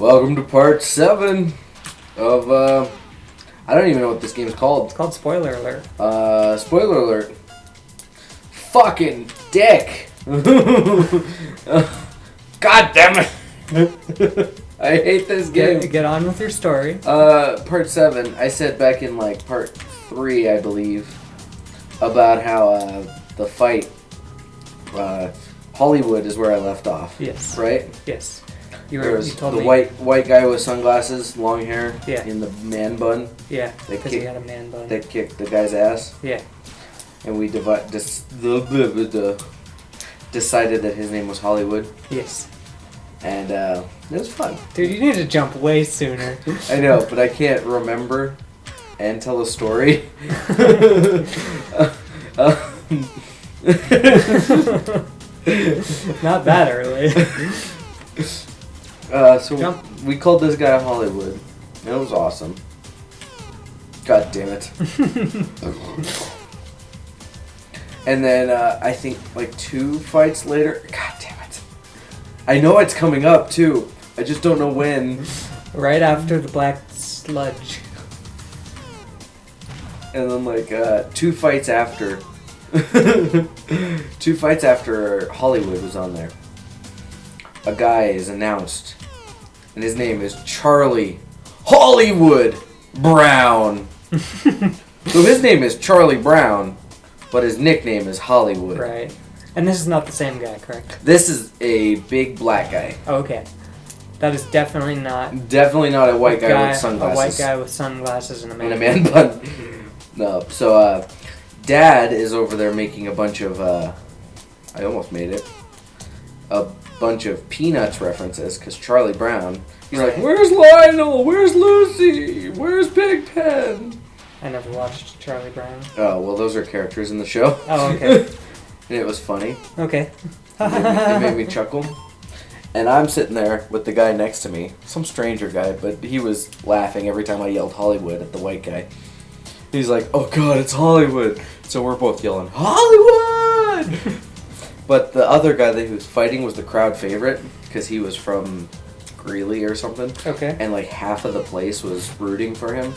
Welcome to part 7 of, I don't even know what this game's called. It's called Spoiler Alert. Spoiler alert. Fucking dick! God damn it! I hate this game. Get on with your story. Part 7, I said back in, like, part 3, I believe, about how, the fight, Hollywood is where I left off. Yes. Right? Yes. You told me. The white guy with sunglasses, long hair, yeah. in the man bun. Yeah, because he had a man bun. That kicked the guy's ass. Yeah. And we decided that his name was Hollywood. Yes. And it was fun. Dude, you need to jump way sooner. I know, but I can't remember and tell a story. Not that early. So we called this guy Hollywood. And it was awesome. God damn it. And then I think like 2 fights later. God damn it. I know it's coming up too. I just don't know when. Right after the black sludge. And then like 2 fights after. 2 fights after Hollywood was on there. A guy is announced. And his name is Charlie Hollywood Brown. So his name is Charlie Brown, but his nickname is Hollywood. Right. And this is not the same guy, correct? This is a big black guy. Okay. That is definitely not... Definitely not a white guy with sunglasses. A white guy with sunglasses and a man, bun. No. So, Dad is over there making a bunch of, I almost made it. A bunch of Peanuts references, because Charlie Brown, he's like, where's Lionel? Where's Lucy? Where's Pigpen? I never watched Charlie Brown. Oh, well, those are characters in the show. Oh, okay. And it was funny. Okay. It made me chuckle. And I'm sitting there with the guy next to me, some stranger guy, but he was laughing every time I yelled Hollywood at the white guy. He's like, oh god, it's Hollywood. So we're both yelling, Hollywood! But the other guy that he was fighting was the crowd favorite, because he was from Greeley or something. Okay. And like half of the place was rooting for him.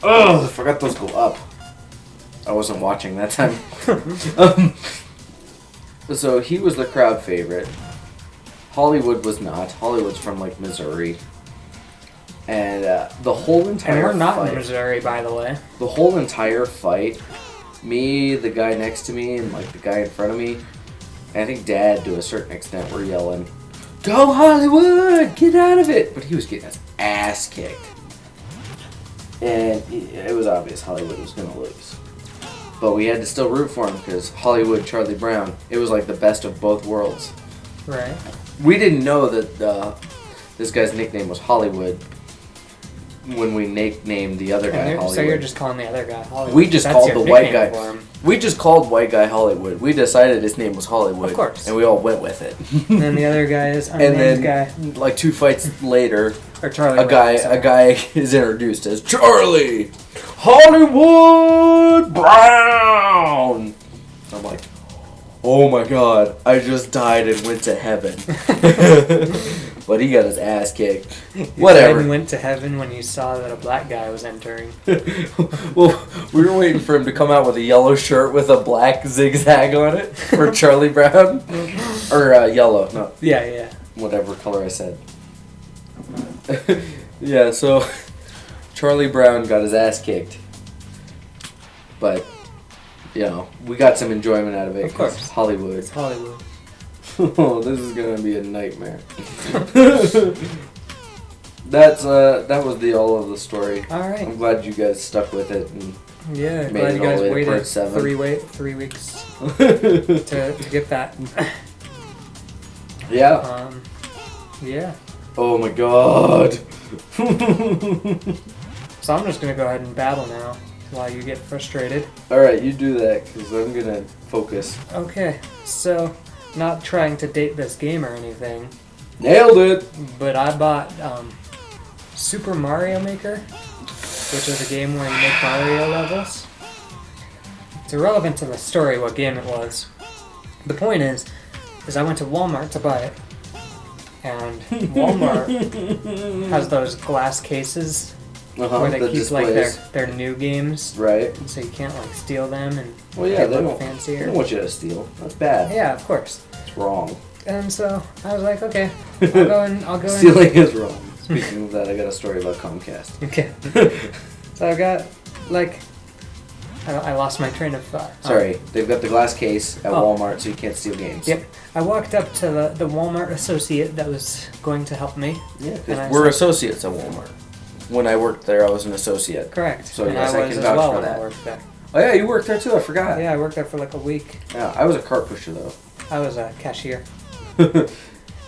Oh, I forgot those go up. I wasn't watching that time. So he was the crowd favorite. Hollywood was not. Hollywood's from like Missouri. And the whole entire fight... And we're not fight, in Missouri, by the way. The whole entire fight, me, the guy next to me, and like the guy in front of me, and I think Dad, to a certain extent, were yelling, "Go Hollywood! Get out of it!" But he was getting his ass kicked. And it was obvious Hollywood was going to lose. But we had to still root for him because Hollywood, Charlie Brown, it was like the best of both worlds. Right. We didn't know that this guy's nickname was Hollywood when we named the other guy Hollywood. So you're just calling the other guy Hollywood? We just called the white guy. We just called white guy Hollywood. We decided his name was Hollywood. Of course. And we all went with it. And then the other guy is unnamed guy. Like 2 fights later, or Charlie a guy is introduced as Charlie Hollywood Brown. I'm like, oh my god, I just died and went to heaven. But he got his ass kicked. Whatever. You went to heaven when you saw that a black guy was entering. Well, we were waiting for him to come out with a yellow shirt with a black zigzag on it for Charlie Brown. Or yellow, no. Yeah. Whatever color I said. Yeah, so Charlie Brown got his ass kicked. But, you know, we got some enjoyment out of it. Of course. Hollywood. It's Hollywood. Oh, this is gonna be a nightmare. That was the all of the story. All right. I'm glad you guys stuck with it. And yeah, made glad you guys waited 3 weeks to get that. Yeah. Yeah. Oh my god. So I'm just gonna go ahead and battle now while you get frustrated. All right, you do that because I'm gonna focus. Okay, so. Not trying to date this game or anything. Nailed it! But I bought Super Mario Maker, which is a game where you make Mario levels. It's irrelevant to the story what game it was. The point is I went to Walmart to buy it. And Walmart has those glass cases where they the keep displays. like their new games, Right. so you can't like steal them and Well, yeah, they they look don't fancier. want you to steal. That's bad. Yeah, of course. It's wrong. And so I was like, okay, I'll go in. Stealing is wrong. Speaking of that, I got a story about Comcast. Okay. So I got like I lost my train of thought. Sorry, they've got the glass case at Oh. Walmart, so you can't steal games. Yep. I walked up to the Walmart associate that was going to help me. Yeah, And I because we're said- associates at Walmart. When I worked there, I was an associate. Correct. So and yes, I I was can as vouch well for when I that. worked there. Oh yeah, you worked there too. I forgot. Yeah, I worked there for like a week. Yeah, I was a cart pusher though. I was a cashier.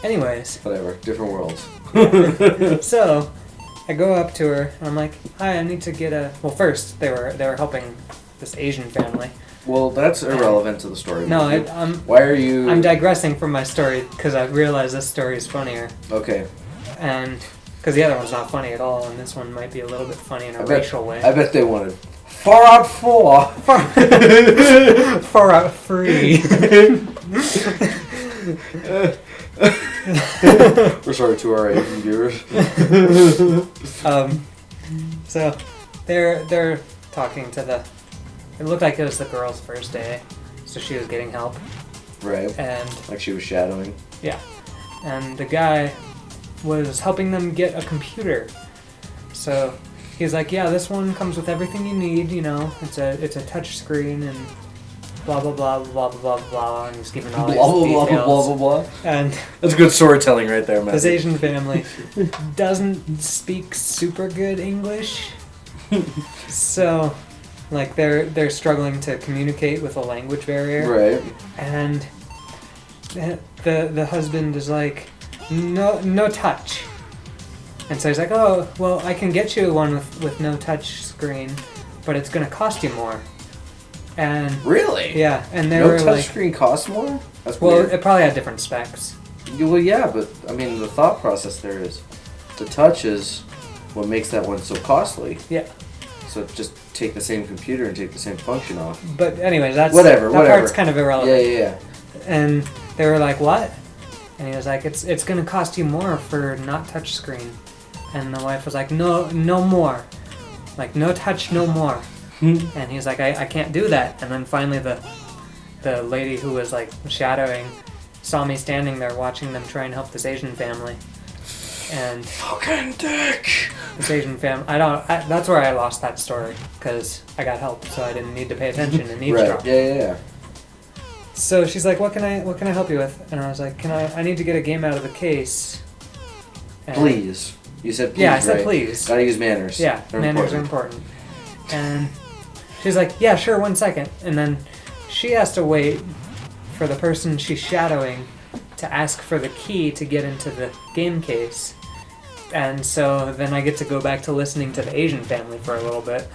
Anyways, Whatever, different worlds. so I go up to her and I'm like, "Hi, I need to get a." Well, first they were helping this Asian family. Well, that's irrelevant to the story. No, Why are you? I'm digressing from my story because I realized this story is funnier, Okay. and because the other one's not funny at all, and this one might be a little bit funny in a I bet- racial way. I bet they wanted far out four. Far out free. We're sorry to our Asian viewers. So they're talking to the. It looked like it was the girl's first day, so she was getting help, Right. and Like she was shadowing. yeah, and the guy was helping them get a computer. So he's like, "Yeah, this one comes with everything you need. You know, it's a touch screen and blah blah blah blah blah blah blah." And he's giving all Blah these blah blah details. blah blah blah. And That's good storytelling right there, man. this Asian family doesn't speak super good English, so like they're struggling to communicate with a language barrier. Right. And the husband is like, no touch. And so he's like, oh, well, I can get you one with no touch screen, but it's gonna cost you more. And Really? yeah, and they No were like, touchscreen costs more? That's well, weird. it probably had different specs. Well, yeah, but I mean, the thought process there is the touch is what makes that one so costly. Yeah. So just take the same computer and take the same function off. But anyways, that Whatever. part's kind of irrelevant. Yeah. And they were like, what? And he was like, it's gonna cost you more for not touch screen. And the wife was like, no more. Like, no touch, no more. And he's like, I can't do that. And then finally the lady who was like shadowing saw me standing there watching them try and help this Asian family. And Fucking dick. this Asian family, that's where I lost that story, because I got help, so I didn't need to pay attention and eavesdrop. Right. Yeah. So she's like, what can I help you with? And I was like, I need to get a game out of the case. And Please. You said please. Yeah, I said right? please. Gotta use manners. Yeah, They're manners are important. And she's like, yeah, sure, 1 second. And then she has to wait for the person she's shadowing to ask for the key to get into the game case. And so then I get to go back to listening to the Asian family for a little bit.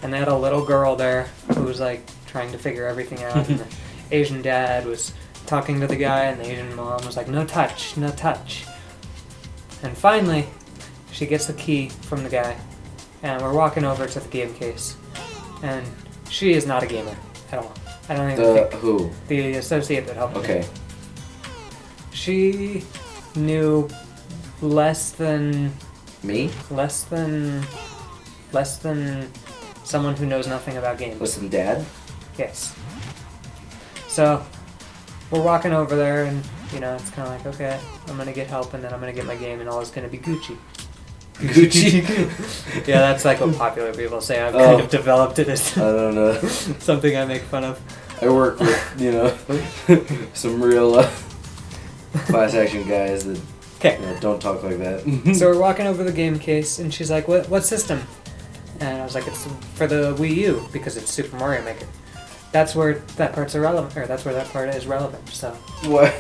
And they had a little girl there who was like trying to figure everything out. And the Asian dad was talking to the guy, and the Asian mom was like, no touch, no touch. And finally, she gets the key from the guy, and we're walking over to the game case. And she is not a gamer at all. I don't even think. Who? The associate that helped me. Okay. She knew less than Me? someone who knows nothing about games. Listen, Dad. Yes. So we're walking over there, and it's kind of like, okay, I'm gonna get help, and then I'm gonna get my game, and all is gonna be Gucci. Gucci. Yeah, that's like what popular people say. I've kind of developed it as I don't know. something I make fun of. I work with, some real class action guys that Okay. don't talk like that. So we're walking over the game case, and she's like, what system? And I was like, it's for the Wii U, because it's Super Mario Maker. That's where that part's irrelevant, or that's where that part is relevant, so. What?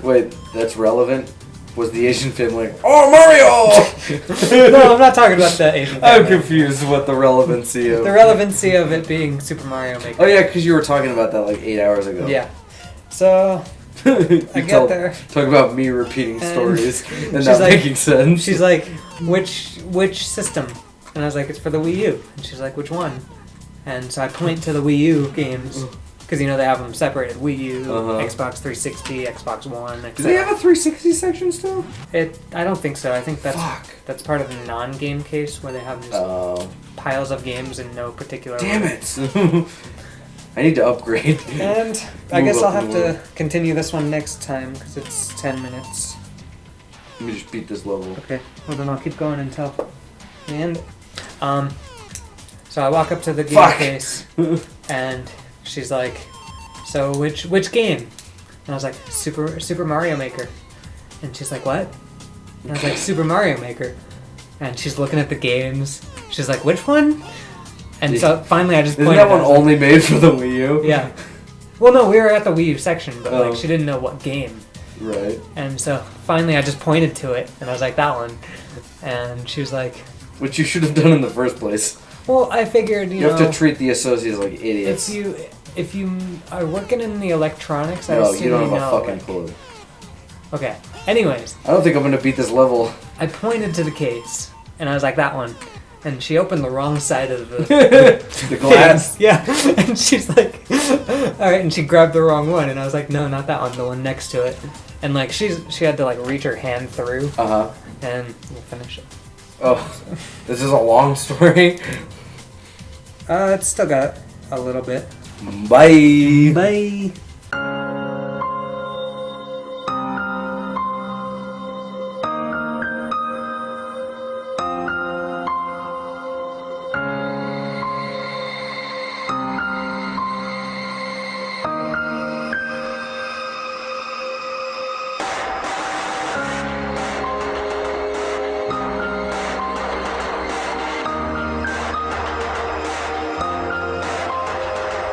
Wait, that's relevant? Was the Asian family like, oh, Mario! No, I'm not talking about the Asian family. I'm confused what the relevancy of... The relevancy of it being Super Mario Maker. Oh yeah, because you were talking about that like 8 hours ago. Yeah. So, I get there. Talk about me repeating And stories and she's not like- making sense. She's like, which system? And I was like, it's for the Wii U. And she's like, which one? And so I point to the Wii U games. Because, you know, they have them separated. Wii U, Uh-huh. Xbox 360, Xbox One, etc. Do they have a 360 section still? I don't think so. I think Fuck. that's part of the non-game case where they have just piles of games in no particular Damn order. it! I need to upgrade. And I Move guess up I'll have more. to continue this one next time because it's 10 minutes. Let me just beat this level. Okay, well then I'll keep going until the end. So I walk up to the game Fuck. case and she's like, "So which game?" And I was like, Super Mario Maker." And she's like, "What?" And I was like, "Super Mario Maker." And she's looking at the games. She's like, "Which one?" And so finally I just Isn't pointed. that one I was like, only made for the Wii U? yeah. Well, no, we were at the Wii U section, but Oh. like she didn't know what game. Right. And so finally I just pointed to it and I was like, "That one." And she was like, Which you should have done in the first place. "Well, I figured, You know, have to treat the associates like idiots. if you are working in the electronics, I No, assume you don't have know, a fucking like- clue. Okay. Anyways, I don't think I'm gonna beat this level. I pointed to the case and I was like, "That one." And she opened the wrong side of the The glass. case. Yeah. And she's like, "All right," and she grabbed the wrong one and I was like, "No, not that one, the one next to it." And like she had to like reach her hand through Uh-huh. and we'll finish it. Oh, this is a long story. It's still got a little bit. Bye. Bye.